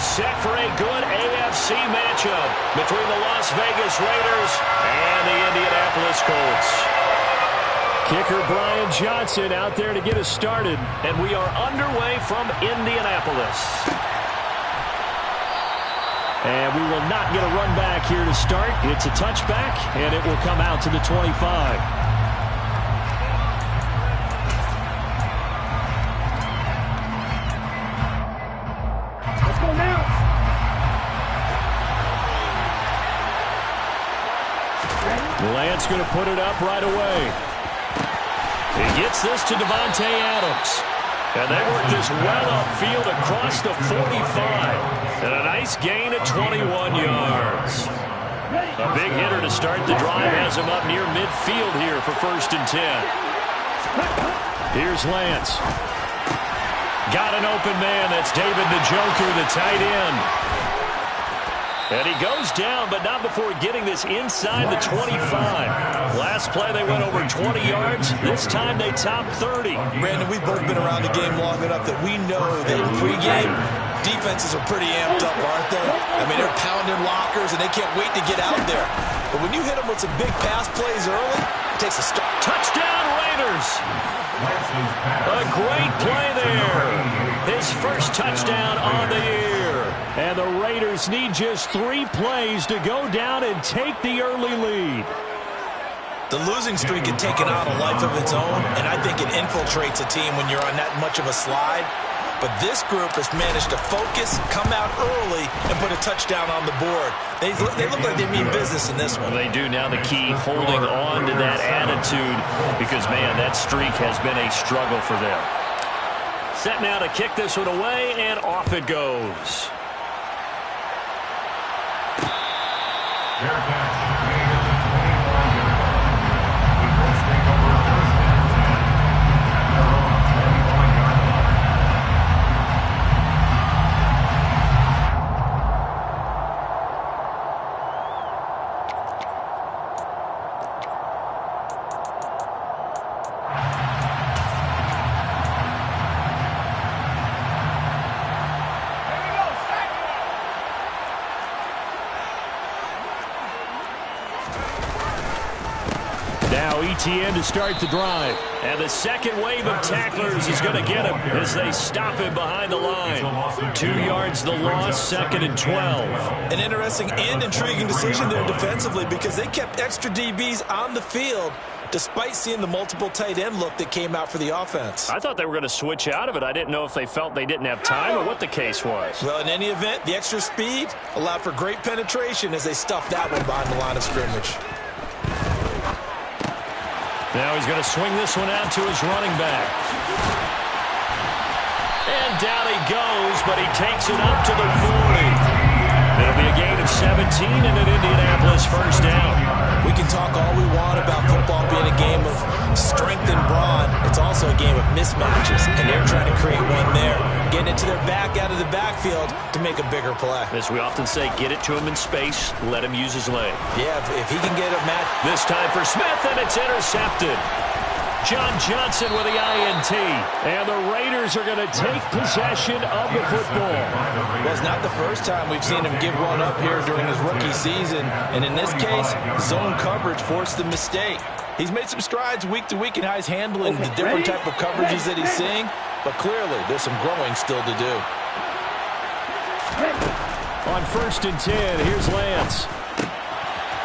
set for a good AFC matchup between the Las Vegas Raiders and the Indianapolis Colts. Kicker Brian Johnson out there to get us started, and we are underway from Indianapolis. And we will not get a run back here to start. It's a touchback, and it will come out to the 25. Lance going to put it up right away. He gets this to Davante Adams. And they work this well upfield across the 45. And a nice gain of 21 yards. A big hitter to start the drive has him up near midfield here for 1st and 10. Here's Lance. Got an open man. That's David Njoku, the tight end. And he goes down, but not before getting this inside the 25. Last play, they went over 20 yards. This time, they topped 30. Brandon, we've both been around the game long enough that we know that in pregame, defenses are pretty amped up, aren't they? I mean, they're pounding lockers, and they can't wait to get out there. But when you hit them with some big pass plays early, it takes a start. Touchdown, Raiders! A great play there. His first touchdown on the year. And the Raiders need just 3 plays to go down and take the early lead. The losing streak had taken on a life of its own, and I think it infiltrates a team when you're on that much of a slide. But this group has managed to focus, come out early, and put a touchdown on the board. They look like they mean business in this one. Well, they do now. The key, holding on to that attitude, because, man, that streak has been a struggle for them. Set now to kick this one away, and off it goes. ETN to start the drive. And the second wave of tacklers is going to get him as they stop him behind the line. 2 yards the loss, 2nd and 12. An interesting and intriguing decision there defensively because they kept extra DBs on the field despite seeing the multiple tight end look that came out for the offense. I thought they were going to switch out of it. I didn't know if they felt they didn't have time or what the case was. Well, in any event, the extra speed allowed for great penetration as they stuffed that one behind the line of scrimmage. Now he's going to swing this one out to his running back. And down he goes, but he takes it up to the 40. It'll be a gain of 17 and an Indianapolis first down. We can talk all we want about football being a game of strength and brawn. It's also a game of mismatches, and they're trying to create one there. Getting it to their back out of the backfield to make a bigger play. As we often say, get it to him in space, let him use his leg. Yeah, if he can get a match. This time for Smith, and it's intercepted. John Johnson with the INT. And the Raiders are going to take possession of the football. Well, it's not the first time we've seen him give one up here during his rookie season. And in this case, zone coverage forced the mistake. He's made some strides week to week in how he's handling the different type of coverages that he's seeing. But clearly, there's some growing still to do. On 1st and 10, here's Lance.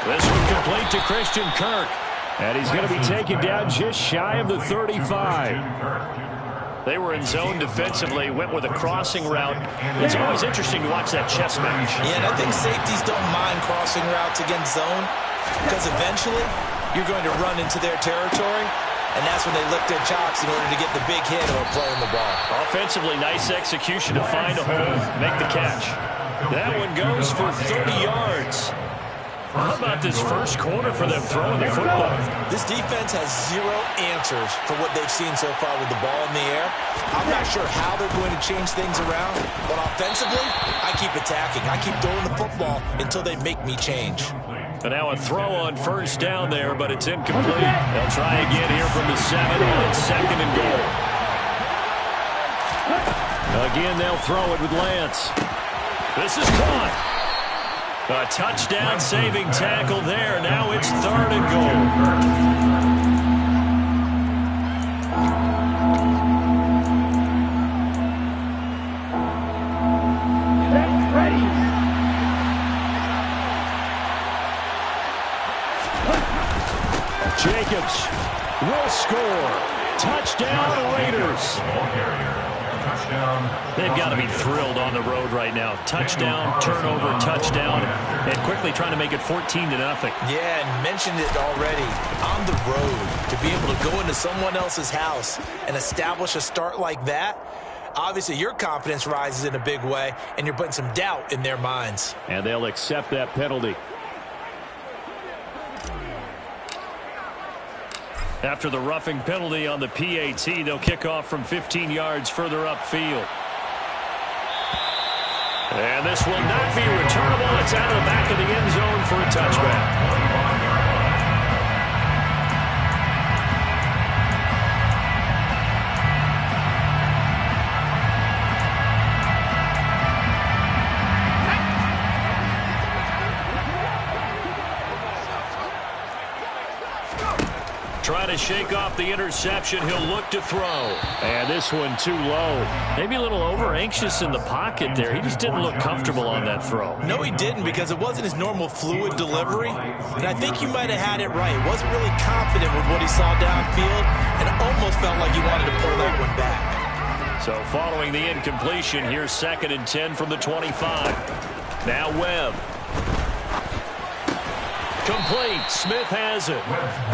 This one complete to Christian Kirk. And he's going to be taken down just shy of the 35. They were in zone defensively, went with a crossing route. It's always interesting to watch that chess match. Yeah, and I think safeties don't mind crossing routes against zone because eventually you're going to run into their territory, and that's when they lick their chops in order to get the big hit or playing the ball. Offensively, nice execution to find a hole, make the catch. That one goes for 30 yards. How about this first quarter for them throwing the football? This defense has zero answers for what they've seen so far with the ball in the air. I'm not sure how they're going to change things around, but offensively, I keep attacking. I keep throwing the football until they make me change. And now a throw on first down there, but it's incomplete. They'll try again here from the 7 on 2nd and goal. Again, they'll throw it with Lance. This is caught. A touchdown-saving tackle there. Now it's 3rd and goal. Jacobs will score. Touchdown, Raiders. They've got to be thrilled on the road right now. Touchdown, turnover, touchdown, and quickly trying to make it 14-0. Yeah, and mentioned it already. On the road, to be able to go into someone else's house and establish a start like that, obviously your confidence rises in a big way, and you're putting some doubt in their minds. And they'll accept that penalty. After the roughing penalty on the PAT, they'll kick off from 15 yards further upfield. And this will not be returnable. It's out of the back of the end zone for a touchback. Trying to shake off the interception. He'll look to throw. And this one too low. Maybe a little over-anxious in the pocket there. He just didn't look comfortable on that throw. No, he didn't, because it wasn't his normal fluid delivery. And I think you might have had it right. Wasn't really confident with what he saw downfield, and almost felt like he wanted to pull that one back. So following the incompletion, here's 2nd and 10 from the 25. Now Webb. Complete. Smith has it.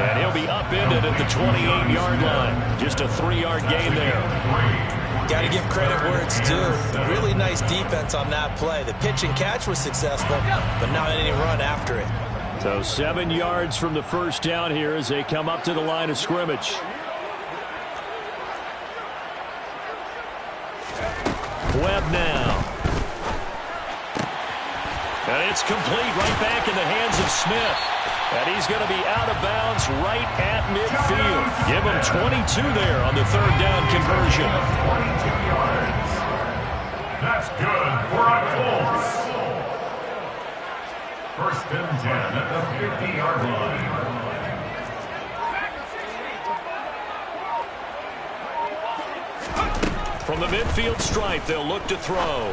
And he'll be upended at the 28-yard line. Just a 3-yard gain there. Got to give credit where it's due. Really nice defense on that play. The pitch and catch was successful, but not any run after it. So 7 yards from the first down here as they come up to the line of scrimmage. Webb now. And it's complete, right back in the hands of Smith. And he's going to be out of bounds right at midfield. Give him 22 there on the 3rd down conversion. 22 yards. That's good for a Colts. 1st and 10 at the 50-yard line. From the midfield stripe, they'll look to throw.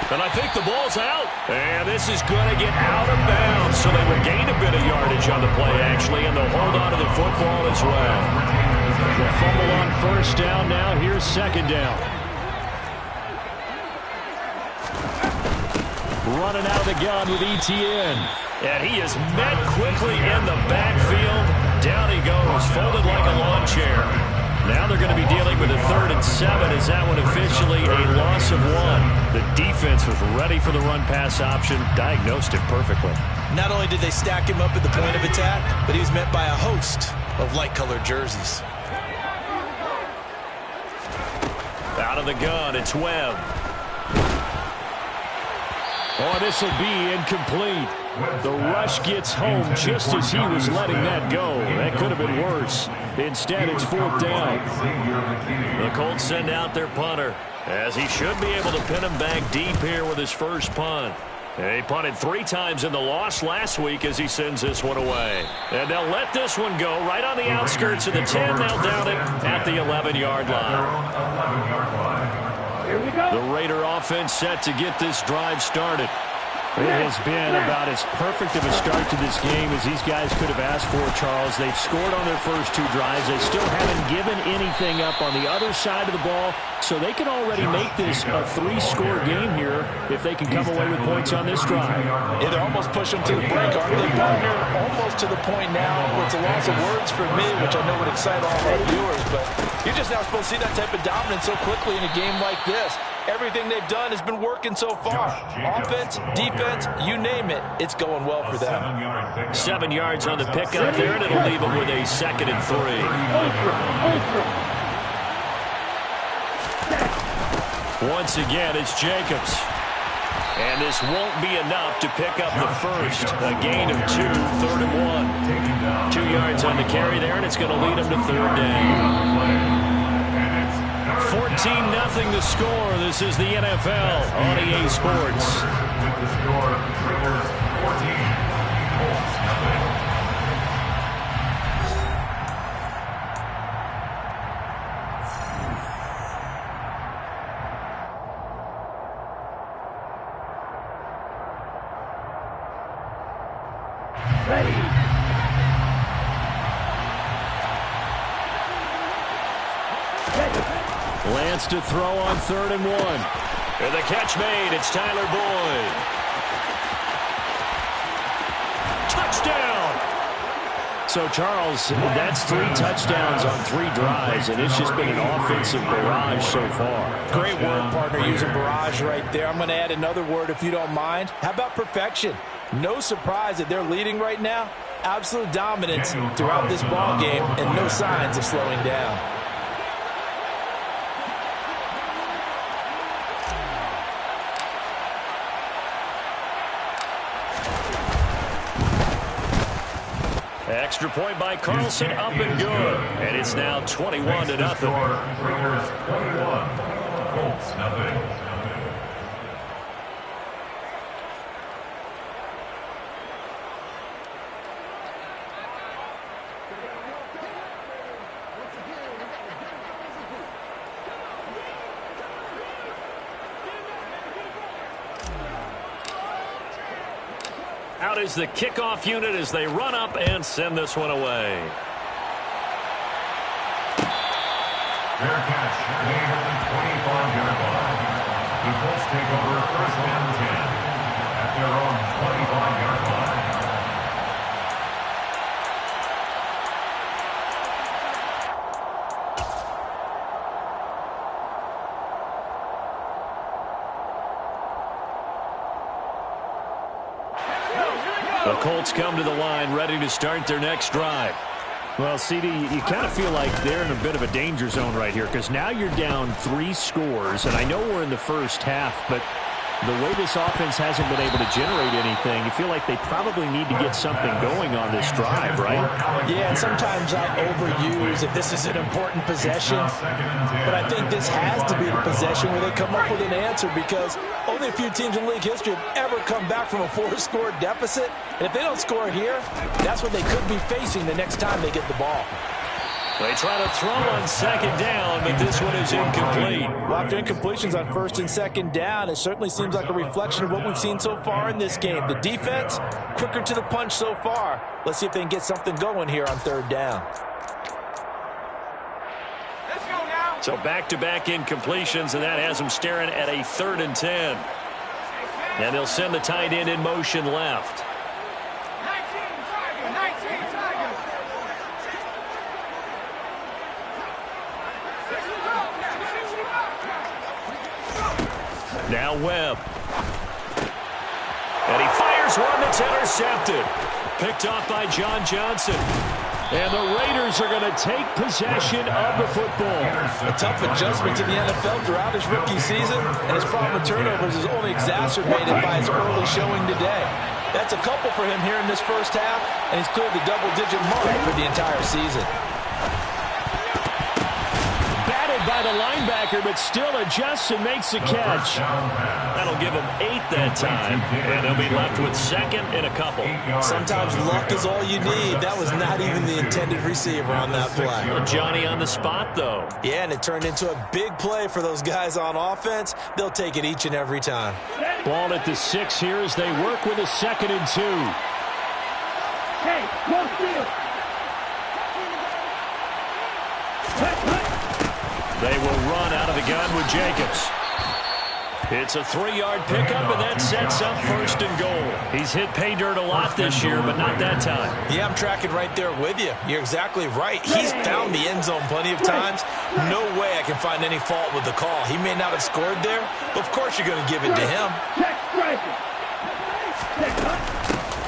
And I think the ball's out. And this is going to get out of bounds. So they will gain a bit of yardage on the play, actually, and they'll hold on to the football as well. The fumble on 1st down now. Here's 2nd down. Running out of the gun with Etienne. And he is met quickly in the backfield. Down he goes, folded like a lawn chair. Now they're going to be dealing with a 3rd and 7. Is that one officially a loss of 1? The defense was ready for the run-pass option, diagnosed it perfectly. Not only did they stack him up at the point of attack, but he was met by a host of light-colored jerseys. Out of the gun, it's Webb. Oh, this will be incomplete. The rush gets home just as he was letting that go. That could have been worse. Instead, it's 4th down. The Colts send out their punter, as he should be able to pin him back deep here with his first punt. He punted 3 times in the loss last week as he sends this one away. And they'll let this one go right on the outskirts of the 10. They'll down it at the 11-yard line. The Raider offense set to get this drive started. It has been about as perfect of a start to this game as these guys could have asked for, Charles. They've scored on their first 2 drives. They still haven't given anything up on the other side of the ball, so they can already make this a 3-score game here if they can come away with points on this drive. Yeah, they're almost pushing them to the brink, aren't they, partner? Almost to the point now where it's a loss of words for me, which I know would excite all our viewers, but you're just now supposed to see that type of dominance so quickly in a game like this. Everything they've done has been working so far. Offense, defense, you name it, it's going well for them. 7 yards on the pickup there, and it'll leave them with a 2nd and 3. Once again, it's Jacobs. And this won't be enough to pick up the first. A gain of 2, 3rd and 1. 2 yards on the carry there, and it's going to lead them to 3rd down. 14-0 the score. This is the NFL on EA Sports. With the score, Raiders 14, Colts nothing. Lance to throw on 3rd and 1. And the catch made. It's Tyler Boyd. Touchdown! So, Charles, that's 3 touchdowns on 3 drives, and it's just been an offensive barrage so far. Great work, partner, using barrage right there. I'm going to add another word if you don't mind. How about perfection? No surprise that they're leading right now. Absolute dominance throughout this ball game and no signs of slowing down. Extra point by Carlson, up and good. And it's now 21-0. Raiders 21, Colts nothing. Out is the kickoff unit as they run up and send this one away. Fair catch made at the 25-yard line. The Colts take over 1st and 10 at their own 25-yard line. The Colts come to the line ready to start their next drive. Well, CD, you kind of feel like they're in a bit of a danger zone right here because now you're down 3 scores, and I know we're in the first half, but the way this offense hasn't been able to generate anything, you feel like they probably need to get something going on this drive, right? Yeah, and sometimes I overuse if this is an important possession, but I think this has to be the possession where they come up with an answer because only a few teams in league history have ever come back from a 4-score deficit, and if they don't score here, that's what they could be facing the next time they get the ball. They try to throw on 2nd down, but this one is incomplete. Well, after incompletions on 1st and 2nd down, it certainly seems like a reflection of what we've seen so far in this game. The defense, quicker to the punch so far. Let's see if they can get something going here on 3rd down. Let's go now. So back-to-back incompletions, and that has them staring at a 3rd and 10. And they'll send the tight end in motion left. 19 Tigers. Now Webb. And he fires one that's intercepted. Picked off by John Johnson. And the Raiders are going to take possession of the football. A tough adjustment to the NFL throughout his rookie season, and his problem with turnovers is only exacerbated by his early showing today. That's a couple for him here in this first half, and he's cleared the double-digit mark for the entire season. Batted by the linebacker, but still adjusts and makes the catch. That'll give him 8 that time, and they'll be left with 2nd and a couple. Sometimes luck is all you need. That was not even the intended receiver on that play. Johnny on the spot, though. Yeah, and it turned into a big play for those guys on offense. They'll take it each and every time. Ball at the 6 here as they work with a 2nd and 2. Hey, no steal. They will run out of the gun with Jacobs. It's a 3-yard pickup, and that sets up 1st and goal. He's hit pay dirt a lot this year, but not that time. Yeah, I'm tracking right there with you. You're exactly right. He's found the end zone plenty of times. No way I can find any fault with the call. He may not have scored there, but of course you're going to give it to him.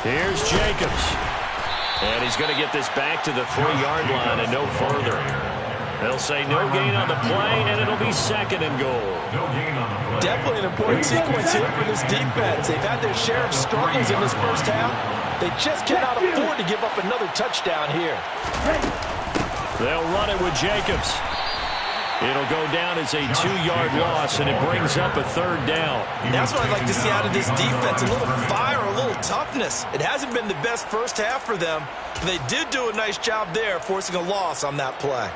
Here's Jacobs. And he's going to get this back to the 3-yard line and no further. They'll say no gain on the play, and it'll be 2nd and goal. No gain on the play. Definitely an important sequence here for this defense. They've had their share of struggles in this first half. They just cannot afford to give up another touchdown here. They'll run it with Jacobs. It'll go down as a 2-yard loss, and it brings up a 3rd down. That's what I'd like to see out of this defense, a little fire, a little toughness. It hasn't been the best first half for them, but they did do a nice job there, forcing a loss on that play.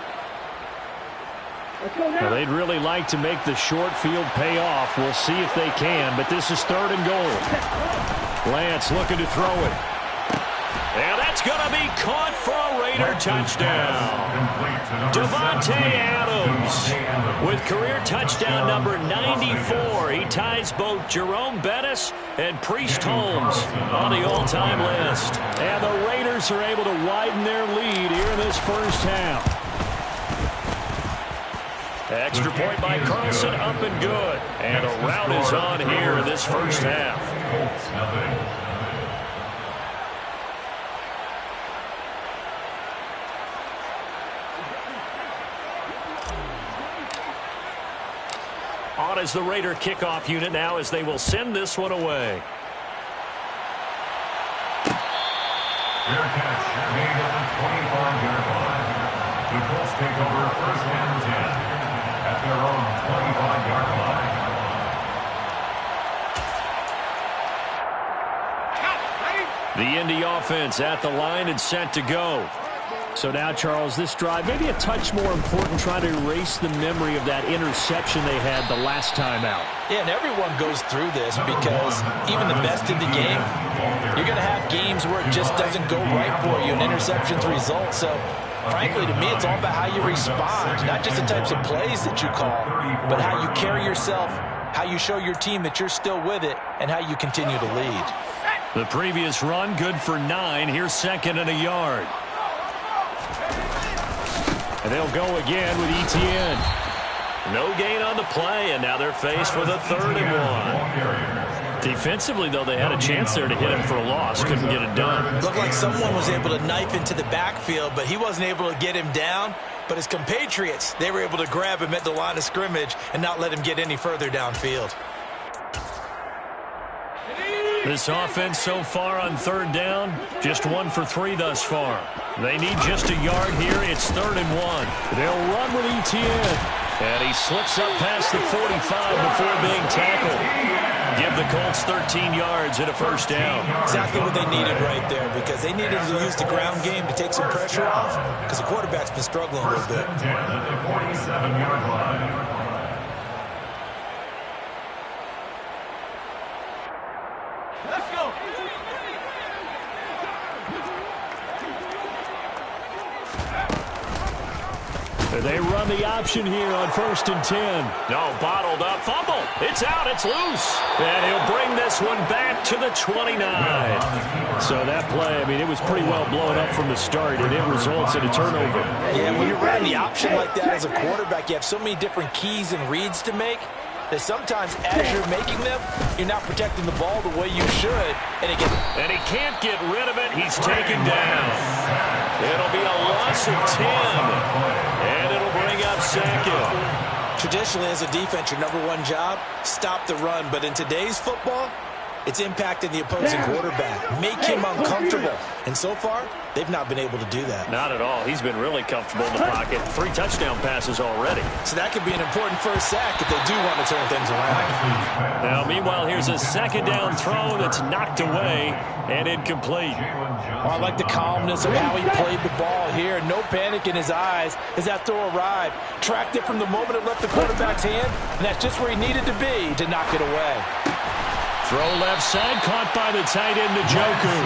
Now, they'd really like to make the short field pay off. We'll see if they can, but this is 3rd and goal. Lance looking to throw it. And that's going to be caught for a Raider touchdown. Davante Adams with career touchdown number 94. He ties both Jerome Bettis and Priest Holmes on the all-time list. And the Raiders are able to widen their lead here in this first half. Extra point by Carlson, up and good. And a rout is on here in this first half. On as the Raider kickoff unit now as they will send this one away. Fair catch made at the 25-yard line. The Colts take over 1st and 10 at their own 25-yard line. The Indy offense at the line and set to go. So now, Charles, this drive, maybe a touch more important, trying to erase the memory of that interception they had the last time out. Yeah, and everyone goes through this because even the best in the game, you're going to have games where it just doesn't go right for you and interceptions result. So, frankly, to me, it's all about how you respond, not just the types of plays that you call, but how you carry yourself, how you show your team that you're still with it, and how you continue to lead. The previous run, good for 9. Here's 2nd and a yard. And they'll go again with Etienne. No gain on the play, and now they're faced with a 3rd and 1. Defensively, though, they had a chance there to hit him for a loss. Couldn't get it done. Looked like someone was able to knife into the backfield, but he wasn't able to get him down. But his compatriots, they were able to grab him at the line of scrimmage and not let him get any further downfield. This offense so far on 3rd down, just 1 for 3 thus far. They need just a yard here. It's 3rd and 1. They'll run with Etienne. And he slips up past the 45 before being tackled. Give the Colts 13 yards and a 1st down. Exactly what they needed right there, because they needed to use the ground game to take some pressure off, because the quarterback's been struggling a little bit. 10 at the 47-yard line. Let's go. They run the option here on 1st and 10. No, bottled up. Fumble. It's out. It's loose. And he'll bring this one back to the 29. So that play, I mean, it was pretty well blown up from the start, and it results in a turnover. Yeah, when you're running the option like that as a quarterback, you have so many different keys and reads to make that sometimes as you're making them, you're not protecting the ball the way you should. And he can't get rid of it. He's taken down. It'll be a loss of 10. And it'll bring up 2nd. Traditionally, as a defense, your #1 job, stop the run. But in today's football, it's impacting the opposing quarterback. Make him uncomfortable. And so far, they've not been able to do that. Not at all. He's been really comfortable in the pocket. 3 touchdown passes already. So that could be an important first sack if they do want to turn things around. Now, meanwhile, here's a 2nd down throw that's knocked away and incomplete. Well, I like the calmness of how he played the ball here. No panic in his eyes as that throw arrived. Tracked it from the moment it left the quarterback's hand, and that's just where he needed to be to knock it away. Throw left side, caught by the tight end, Njoku.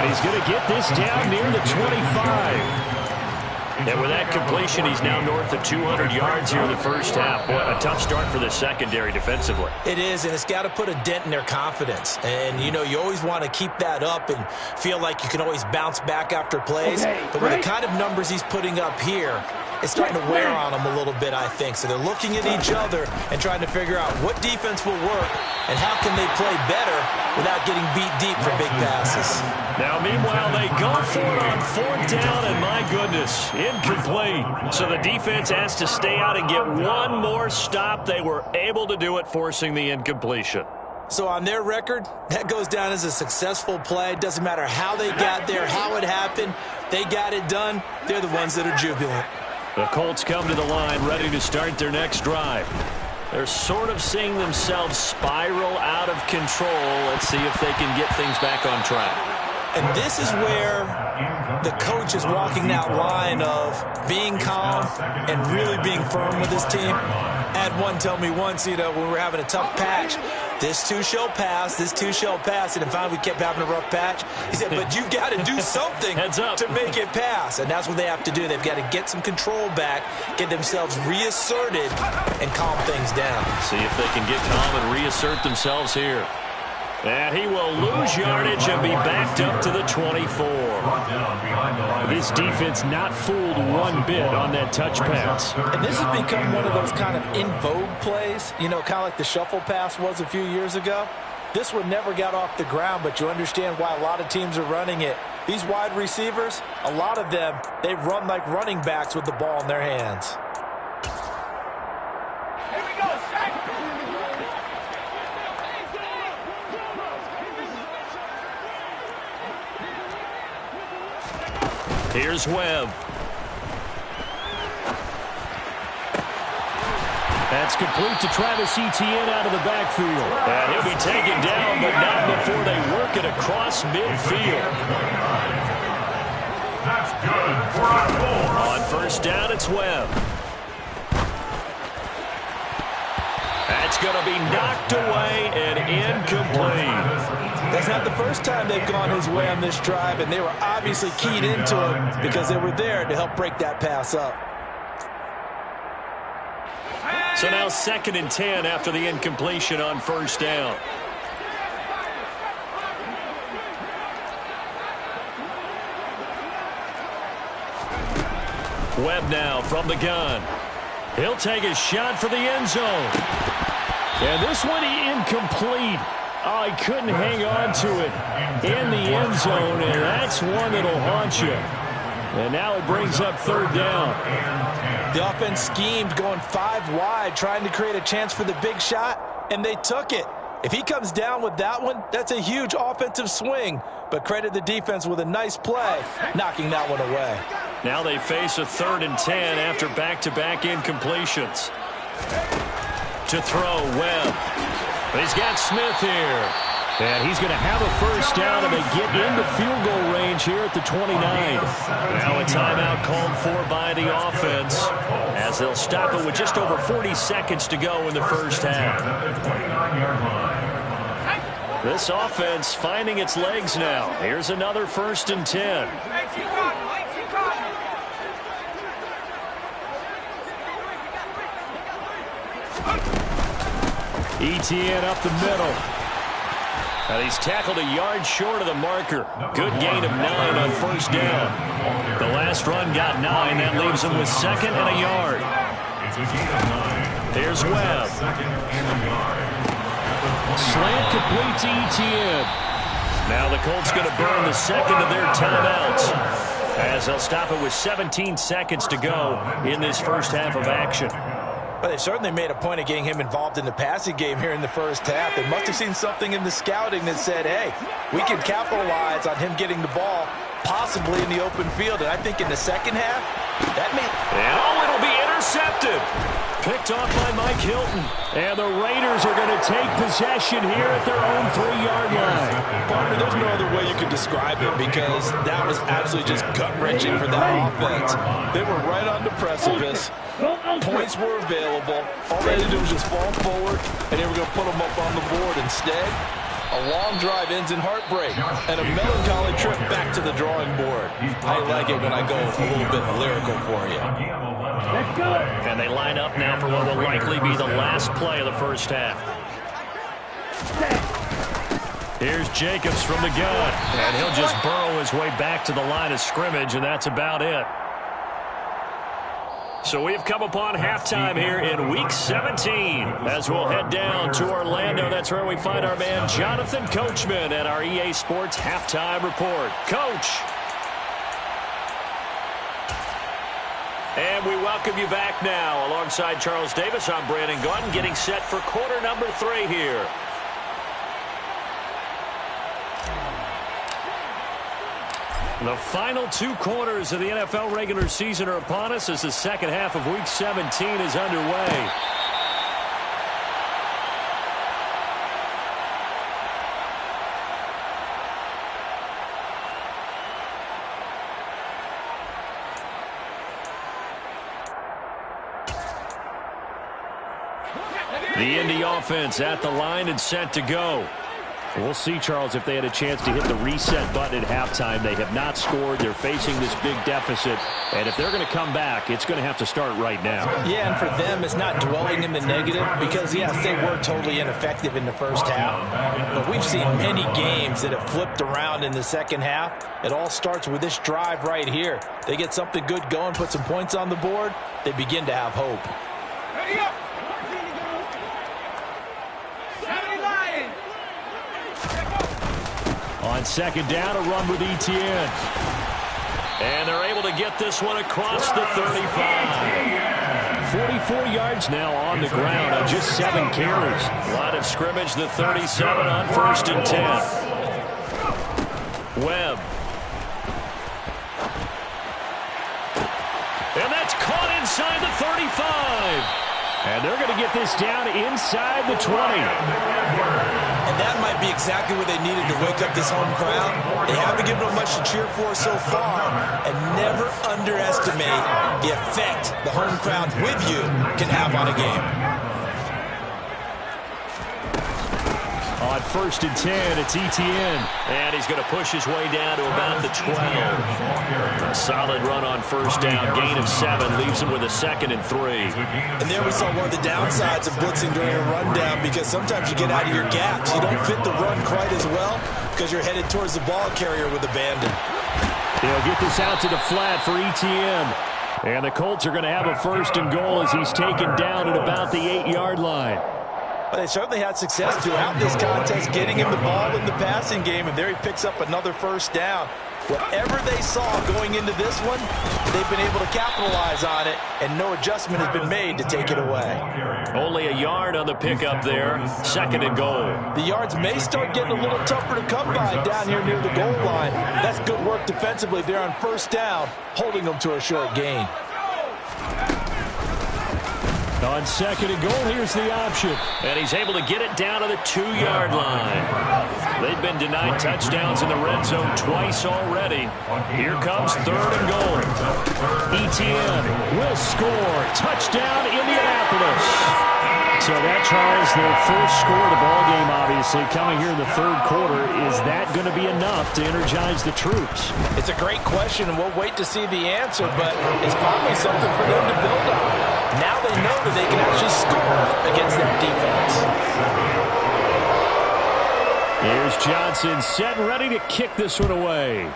And he's going to get this down near the 25. And with that completion, he's now north of 200 yards here in the first half. Boy, a tough start for the secondary defensively. It is, and it's got to put a dent in their confidence. And, you know, you always want to keep that up and feel like you can always bounce back after plays. But with the kind of numbers he's putting up here, it's starting to wear on them a little bit, I think. So they're looking at each other and trying to figure out what defense will work and how can they play better without getting beat deep for big passes. Now, meanwhile, they go for it on 4th down, and my goodness, incomplete. So the defense has to stay out and get one more stop. They were able to do it, forcing the incompletion. So on their record, that goes down as a successful play. Doesn't matter how they got there, how it happened. They got it done. They're the ones that are jubilant. The Colts come to the line ready to start their next drive. They're sort of seeing themselves spiral out of control. Let's see if they can get things back on track. And this is where the coach is walking that line of being calm and really being firm with his team. I had one tell me once, when we were having a tough patch, this too shall pass, this too shall pass, and finally we kept having a rough patch. He said, but you've got to do something to make it pass, and that's what they have to do. They've got to get some control back, get themselves reasserted, and calm things down. See if they can get calm and reassert themselves here. And he will lose yardage and be backed up to the 24. This defense not fooled one bit on that touch pass. And this has become one of those kind of in vogue plays, kind of like the shuffle pass was a few years ago. This one never got off the ground, but you understand why a lot of teams are running it. These wide receivers, a lot of them, they run like running backs with the ball in their hands. Here we go, Shaq. Here's Webb. That's complete to Travis Etienne out of the backfield. And he'll be taken down, but not before they work it across midfield. That's good for a goal. On first down, it's Webb. That's going to be knocked away and incomplete. That's not the first time they've gone his way on this drive, and they were obviously keyed into it because they were there to help break that pass up. So now 2nd and 10 after the incompletion on first down. Webb now from the gun. He'll take a shot for the end zone. And this one incomplete. Oh, he couldn't hang on to it in the end zone, and that's one that'll haunt you. And now it brings up 3rd down. The offense schemed going 5 wide, trying to create a chance for the big shot, and they took it. If he comes down with that one, that's a huge offensive swing. But credit the defense with a nice play, knocking that one away. Now they face a 3rd and 10 after back-to-back incompletions. To throw, Webb. He's got Smith here. And he's going to have a first down, and they get into field goal range here at the 29. Now a timeout called for by the offense as they'll stop it with just over 40 seconds to go in the first half. This offense finding its legs now. Here's another 1st and 10. Etienne up the middle. And he's tackled a yard short of the marker. Good gain of 9 on first down. The last run got 9. That leaves him with 2nd and a yard. Here's Webb. Slant complete to Etienne. Now the Colts going to burn the 2nd of their timeouts as they'll stop it with 17 seconds to go in this first half of action. But they certainly made a point of getting him involved in the passing game here in the first half. They must have seen something in the scouting that said, hey, we can capitalize on him getting the ball possibly in the open field. And I think in the second half, that may... Oh, it'll be intercepted. Picked off by Mike Hilton. And the Raiders are going to take possession here at their own 3-yard line. Partner, there's no other way you could describe it because that was absolutely just gut-wrenching for that offense. They were right on the precipice. Points were available. All they had to do was just fall forward, and they were going to put them up on the board. Instead, a long drive ends in heartbreak and a melancholy trip back to the drawing board. I like it when I go a little bit lyrical for you. Let's go. And they line up now for what will likely be the last play of the first half. Here's Jacobs from the gun, and he'll just burrow his way back to the line of scrimmage, and that's about it. So we've come upon halftime here in Week 17 as we'll head down to Orlando. That's where we find our man Jonathan Coachman at our EA Sports Halftime Report. Coach. And we welcome you back now. Alongside Charles Davis, I'm Brandon Gunn, getting set for quarter number 3 here. The final 2 quarters of the NFL regular season are upon us as the second half of Week 17 is underway. The Indy offense at the line and set to go. We'll see, Charles, if they had a chance to hit the reset button at halftime. They have not scored. They're facing this big deficit. And if they're going to come back, it's going to have to start right now. Yeah, and for them, it's not dwelling in the negative because, yes, they were totally ineffective in the first half. But we've seen many games that have flipped around in the second half. It all starts with this drive right here. They get something good going, put some points on the board, they begin to have hope. Ready up! On second down, a run with Etienne. And they're able to get this one across the 35. 44 yards now on the ground on just 7 carries. Line of scrimmage, the 37 on 1st and 10. Webb. And that's caught inside the 35. And they're going to get this down inside the 20. And that might be exactly what they needed to wake up this home crowd. They haven't given them much to cheer for so far. And never underestimate the effect the home crowd with you can have on a game. On 1st and 10, it's Etienne. And he's going to push his way down to about the 12. A solid run on 1st down. Gain of 7 leaves him with a 2nd and 3. And there we saw one of the downsides of blitzing during a rundown because sometimes you get out of your gaps. You don't fit the run quite as well because you're headed towards the ball carrier with abandon. They'll get this out to the flat for Etienne. And the Colts are going to have a 1st and goal as he's taken down at about the 8-yard line. But they certainly had success throughout this contest, getting him the ball in the passing game, and there he picks up another 1st down. Whatever they saw going into this one, they've been able to capitalize on it, and no adjustment has been made to take it away. Only a yard on the pickup there, 2nd and goal. The yards may start getting a little tougher to come by down here near the goal line. That's good work defensively there on 1st down, holding them to a short gain. On 2nd and goal, here's the option. And he's able to get it down to the 2-yard line. They've been denied touchdowns in the red zone twice already. Here comes 3rd and goal. Etienne will score. Touchdown, Indianapolis. So that, Charles, their first score of the ballgame, obviously, coming here in the 3rd quarter. Is that going to be enough to energize the troops? It's a great question, and we'll wait to see the answer, but it's probably something for them to build on. Now they know that they can actually score against that defense. Here's Johnson set and ready to kick this one away.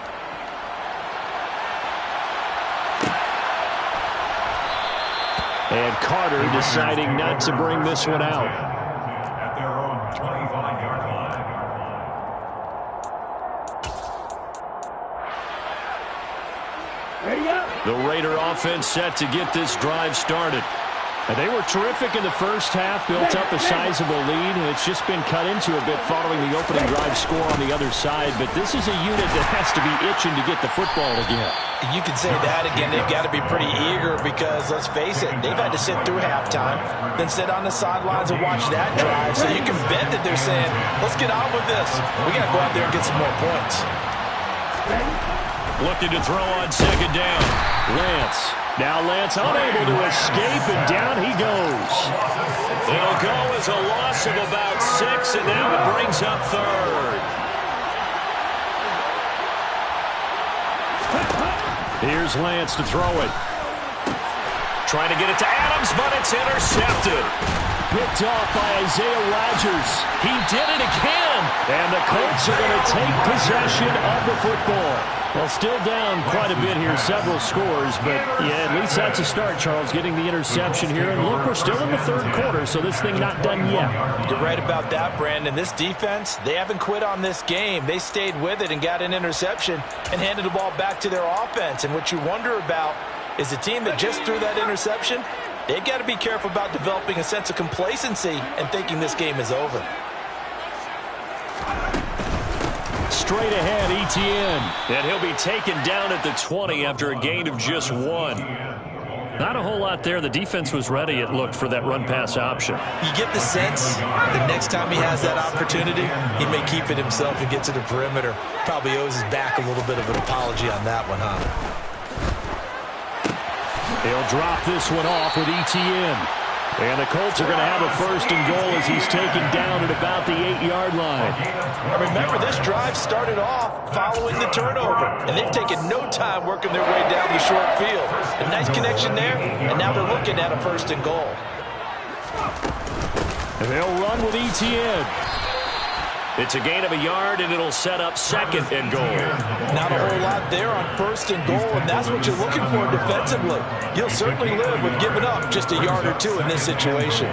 And Carter deciding not to bring this one out. At their own 25-yard line. Ready up! The Raider offense set to get this drive started. And they were terrific in the first half, built up a sizable lead. It's just been cut into a bit following the opening drive score on the other side. But this is a unit that has to be itching to get the football again. You can say that again. They've got to be pretty eager because, let's face it, they've had to sit through halftime, then sit on the sidelines and watch that drive. So you can bet that they're saying, let's get on with this. We got to go out there and get some more points. Looking to throw on 2nd down. Lance. Now Lance unable to escape, and down he goes. It'll go as a loss of about 6, and now it brings up 3rd. Here's Lance to throw it. Trying to get it to Adams, but it's intercepted. Picked off by Isaiah Rodgers. He did it again. And the Colts are going to take possession of the football. Well, still down quite a bit here, several scores, but yeah, at least that's a start, Charles, getting the interception here. And look, we're still in the 3rd quarter, so this thing not done yet. You're right about that, Brandon. This defense, they haven't quit on this game. They stayed with it and got an interception and handed the ball back to their offense. And what you wonder about is the team that just threw that interception, they've got to be careful about developing a sense of complacency and thinking this game is over. Straight ahead, Etienne. And he'll be taken down at the 20 after a gain of just 1. Not a whole lot there. The defense was ready, it looked, for that run-pass option. You get the sense that next time he has that opportunity, he may keep it himself and get to the perimeter. Probably owes his back a little bit of an apology on that one, huh? He'll drop this one off with Etienne. And the Colts are going to have a 1st and goal as he's taken down at about the 8-yard line. And remember, this drive started off following the turnover, and they've taken no time working their way down the short field. A nice connection there, and now they're looking at a 1st and goal. And they'll run with Etienne. It's a gain of a yard, and it'll set up 2nd and goal. Not a whole lot there on 1st and goal, and that's what you're looking for defensively. You'll certainly live with giving up just a yard or 2 in this situation.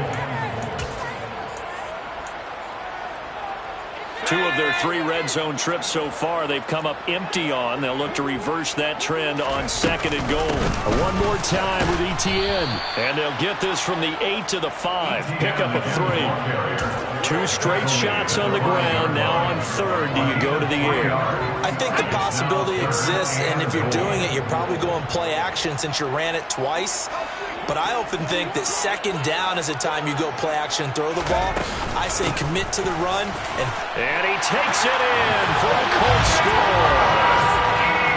2 of their 3 red zone trips so far they've come up empty on. They'll look to reverse that trend on 2nd and goal. One more time with Etienne. And they'll get this from the 8 to the 5. Pick up a 3. 2 straight shots on the ground. Now on 3rd, do you go to the air? I think the possibility exists, and if you're doing it, you're probably going play action since you ran it twice. But I often think that 2nd down is a time you go play action and throw the ball. I say commit to the run. And he takes it in for a Colts score.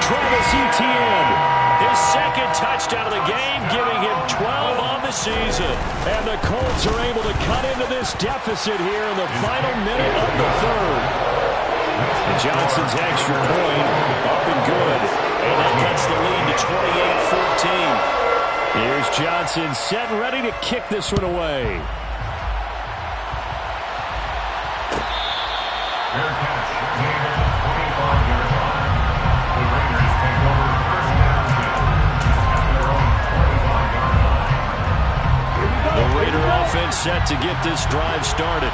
Travis Etienne, his 2nd touchdown of the game, giving him 12 on the season. And the Colts are able to cut into this deficit here in the final minute of the 3rd. And Johnson's extra point up and good. And that cuts the lead to 28-14. Here's Johnson set and ready to kick this one away. Fair catch. Gain at the 25-yard line. The Raiders take over 1st and 10 at their own 25-yard line. The Raider offense set to get this drive started.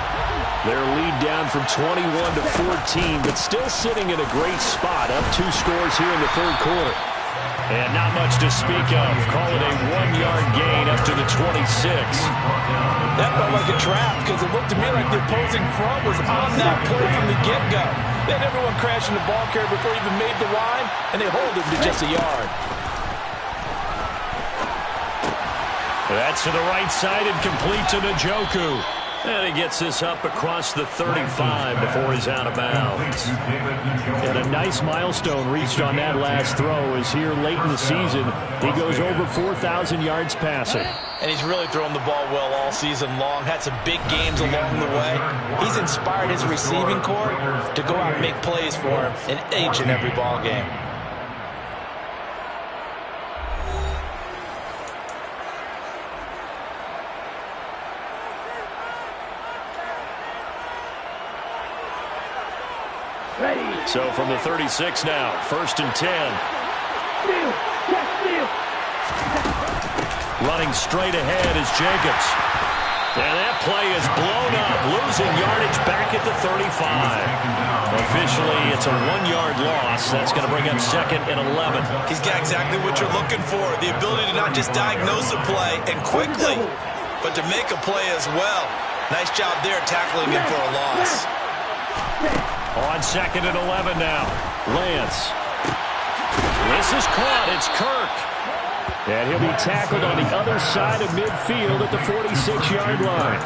Their lead down from 21 to 14, but still sitting in a great spot, up 2 scores here in the 3rd quarter. And not much to speak of. Call it a 1-yard gain up to the 26. That felt like a trap because it looked to me like the opposing front was on that play from the get-go. They had everyone crashing the ball carrier before he even made the line, and they hold him to just a yard. That's to the right side and complete to Njoku. And he gets this up across the 35 before he's out of bounds. And a nice milestone reached on that last throw as here late in the season, he goes over 4,000 yards passing. And he's really thrown the ball well all season long. Had some big games along the way. He's inspired his receiving corps to go out and make plays for him in each and every ball game. So from the 36 now, 1st and 10. Running straight ahead is Jacobs. And that play is blown up, losing yardage back at the 35. Officially, it's a 1-yard loss. That's going to bring up 2nd and 11. He's got exactly what you're looking for, the ability to not just diagnose a play and quickly, but to make a play as well. Nice job there tackling him for a loss. On 2nd and 11 now. Lance. This is caught. It's Kirk. And he'll be tackled on the other side of midfield at the 46-yard line.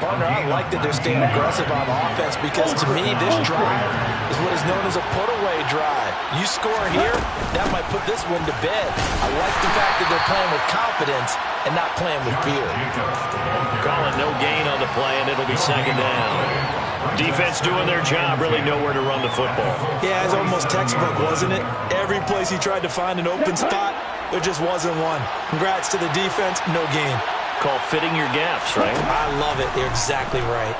Partner, I like that they're staying aggressive on offense because to me this drive is what is known as a put-away drive. You score here, that might put this one to bed. I like the fact that they're playing with confidence and not playing with fear. Call it no gain on the play, and it'll be 2nd down. Defense doing their job, really nowhere to run the football. Yeah, it's almost textbook, wasn't it? Every place he tried to find an open spot, there just wasn't one. Congrats to the defense, no gain. Called fitting your gaps, right? I love it. You're exactly right.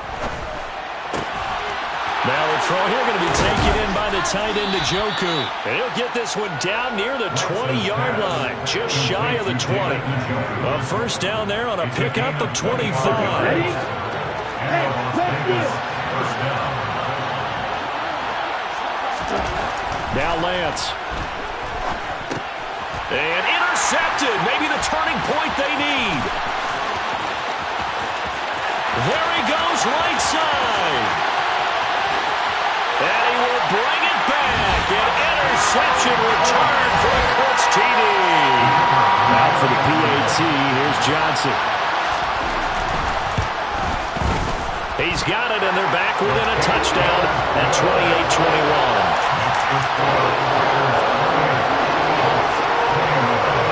Now the throw here going to be taken in by the tight end Njoku. And he'll get this one down near the 20-yard line, just shy of the 20. A 1st down there on a pickup of 25. Now Lance. And intercepted. Maybe the turning point they need. There he goes, right side. And he will bring it back. An interception return for a Colts TD. Out for the PAT, here's Johnson. He's got it, and they're back within a touchdown at 28-21.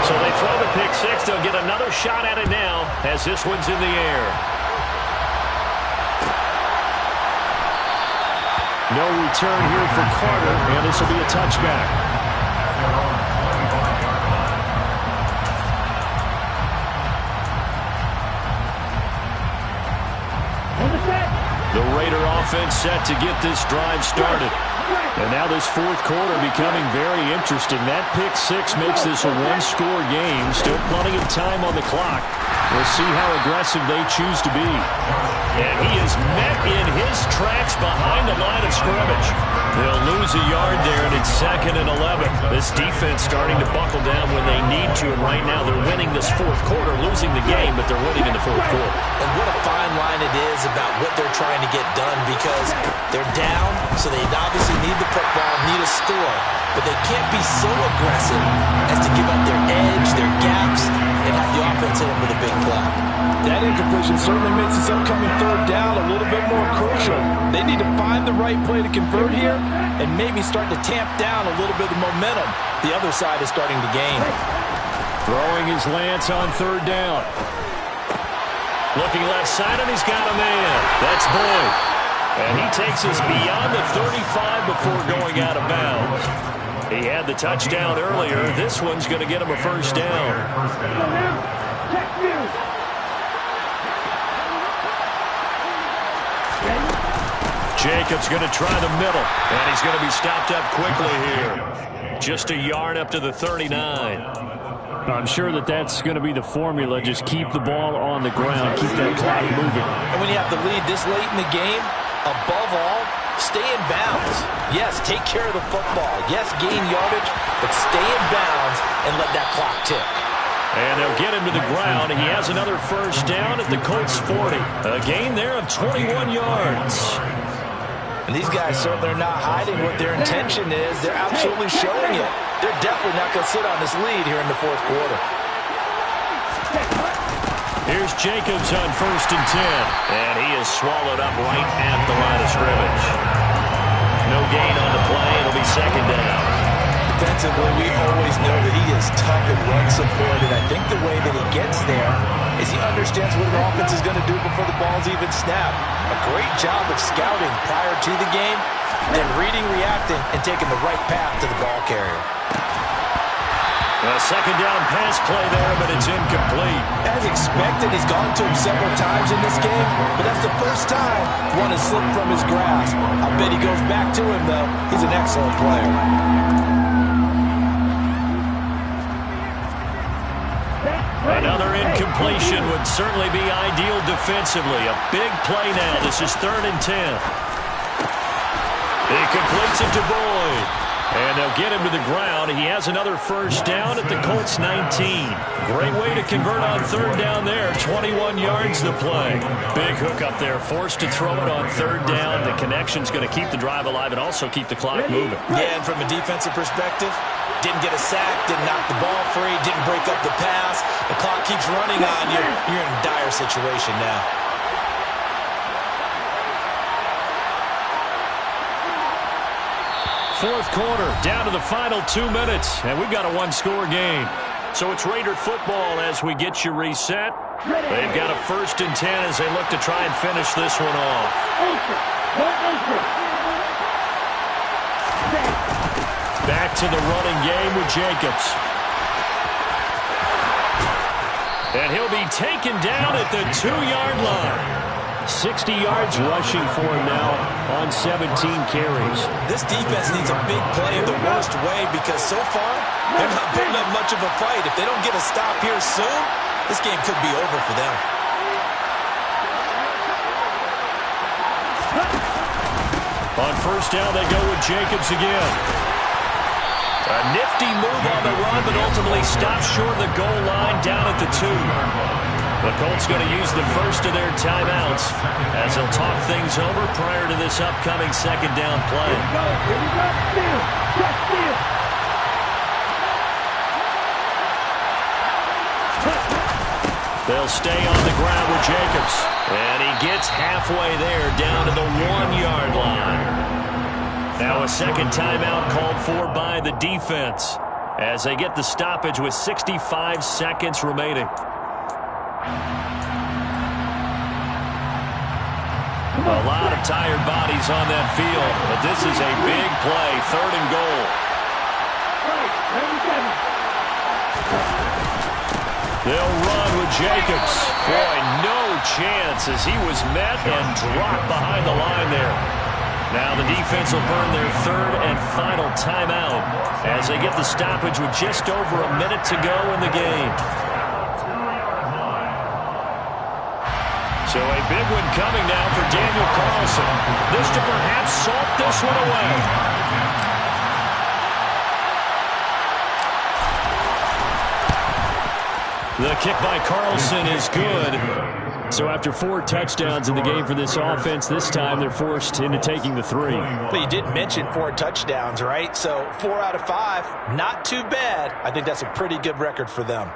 So they throw the pick six. They'll get another shot at it now as this one's in the air. No return here for Carter, and this will be a touchback. The Raider offense set to get this drive started. And now this fourth quarter becoming very interesting. That pick six makes this a one-score game. Still plenty of time on the clock. We'll see how aggressive they choose to be. And he is met in his tracks behind the line of scrimmage. They'll lose a yard there, and it's 2nd and 11. This defense starting to buckle down when they need to, and right now they're winning this fourth quarter, losing the game, but they're winning in the fourth quarter. And what a fine line it is about what they're trying to get done, because they're down, so they obviously need the football, need a score, but they can't be so aggressive as to give up their edge, their gaps, and have the offense hit them with a big play. That incompletion certainly makes this upcoming third down a little bit more crucial. They need to find the right play to convert here and maybe start to tamp down a little bit of momentum the other side is starting to gain. Throwing his Lance on third down. Looking left side, and he's got a man. That's Boyd. And he takes us beyond the 35 before going out of bounds. He had the touchdown earlier. This one's going to get him a first down. Jacobs going to try the middle, and he's going to be stopped up quickly here. Just a yard up to the 39. I'm sure that's going to be the formula. Just keep the ball on the ground, keep that clock moving. And when you have the lead this late in the game, above all, stay in bounds. Yes, take care of the football. Yes, gain yardage, but stay in bounds and let that clock tick. And they'll get him to the ground. He has another first down at the Colts 40. A gain there of 21 yards. And these guys certainly are not hiding what their intention is. They're absolutely showing it. They're definitely not going to sit on this lead here in the fourth quarter. Here's Jacobs on 1st and 10. And he is swallowed up right at the line of scrimmage. No gain on the play. It'll be 2nd down. Defensively, we always know that he is tough and run support, and I think the way that he gets there is he understands what an offense is going to do before the ball's even snapped. A great job of scouting prior to the game, then reading, reacting, and taking the right path to the ball carrier. A 2nd down pass play there, but it's incomplete. As expected, he's gone to him several times in this game, but that's the first time one has slipped from his grasp. I bet he goes back to him, though. He's an excellent player. Another incompletion would certainly be ideal defensively. A big play now. This is 3rd and 10. He completes it to Boyd. And they'll get him to the ground. He has another first down at the Colts 19. Great way to convert on 3rd down there. 21 yards the play. Big hook up there. Forced to throw it on 3rd down. The connection's going to keep the drive alive and also keep the clock moving. Yeah, and from a defensive perspective, didn't get a sack, didn't knock the ball free, didn't break up the pass. The clock keeps running on you. You're in a dire situation now. Fourth quarter, down to the final 2 minutes, and we've got a one-score game. So it's Raider football as we get you reset. They've got a 1st and 10 as they look to try and finish this one off. Back to the running game with Jacobs. And he'll be taken down at the 2-yard line. 60 yards rushing for him now on 17 carries. This defense needs a big play in the worst way because so far they're not putting up much of a fight. If they don't get a stop here soon, this game could be over for them. On 1st down, they go with Jacobs again. A nifty move on the run, but ultimately stopped short of the goal line down at the 2. The Colts going to use the first of their timeouts as they'll talk things over prior to this upcoming second down play. Here we go. Steal. Check steal. They'll stay on the ground with Jacobs. And he gets halfway there down to the 1-yard line. Now a second timeout called for by the defense as they get the stoppage with 65 seconds remaining. A lot of tired bodies on that field, but this is a big play, 3rd and goal. They'll run with Jacobs. Boy, no chance as he was met and dropped behind the line there. Now the defense will burn their 3rd and final timeout as they get the stoppage with just over a minute to go in the game. So a big one coming now for Daniel Carlson. This to perhaps salt this one away. The kick by Carlson is good. So after 4 touchdowns in the game for this offense, this time they're forced into taking the 3. But you did mention 4 touchdowns, right? So 4 out of 5, not too bad. I think that's a pretty good record for them.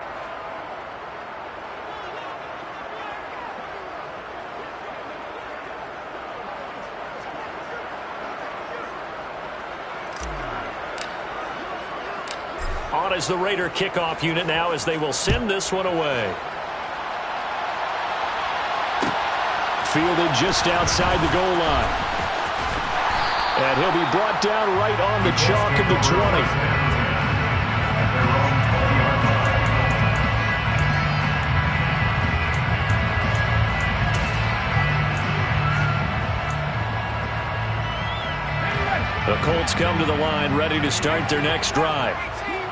On as the Raider kickoff unit now as they will send this one away. Fielded just outside the goal line. And he'll be brought down right on the chalk of the 20. The Colts come to the line ready to start their next drive.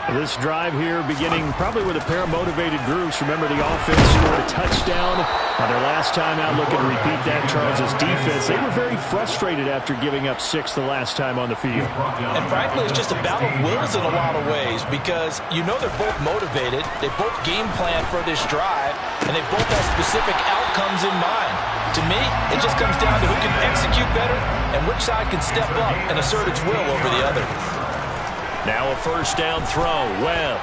This drive here beginning probably with a pair of motivated groups. Remember, the offense scored a touchdown on their last time out. Looking to repeat that. Charles' defense, they were very frustrated after giving up 6 the last time on the field. And frankly, it's just a battle of wills in a lot of ways because you know they're both motivated. They both game plan for this drive, and they both have specific outcomes in mind. To me, it just comes down to who can execute better and which side can step up and assert its will over the other. Now a first down throw. Webb.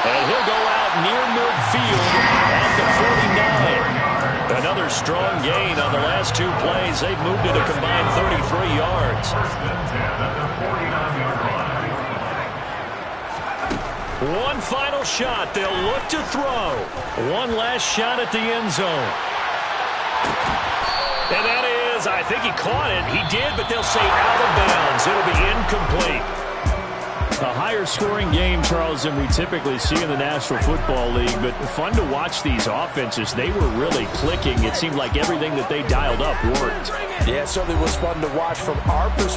And he'll go out near midfield at the 49. Another strong gain on the last 2 plays. They've moved it a combined 33 yards. One final shot. They'll look to throw. One last shot at the end zone. And that is, I think he caught it. He did, but they'll say out of bounds. It'll be incomplete. A higher scoring game, Charles, than we typically see in the National Football League, but fun to watch these offenses. They were really clicking. It seemed like everything that they dialed up worked. Yeah, it certainly was fun to watch from our perspective.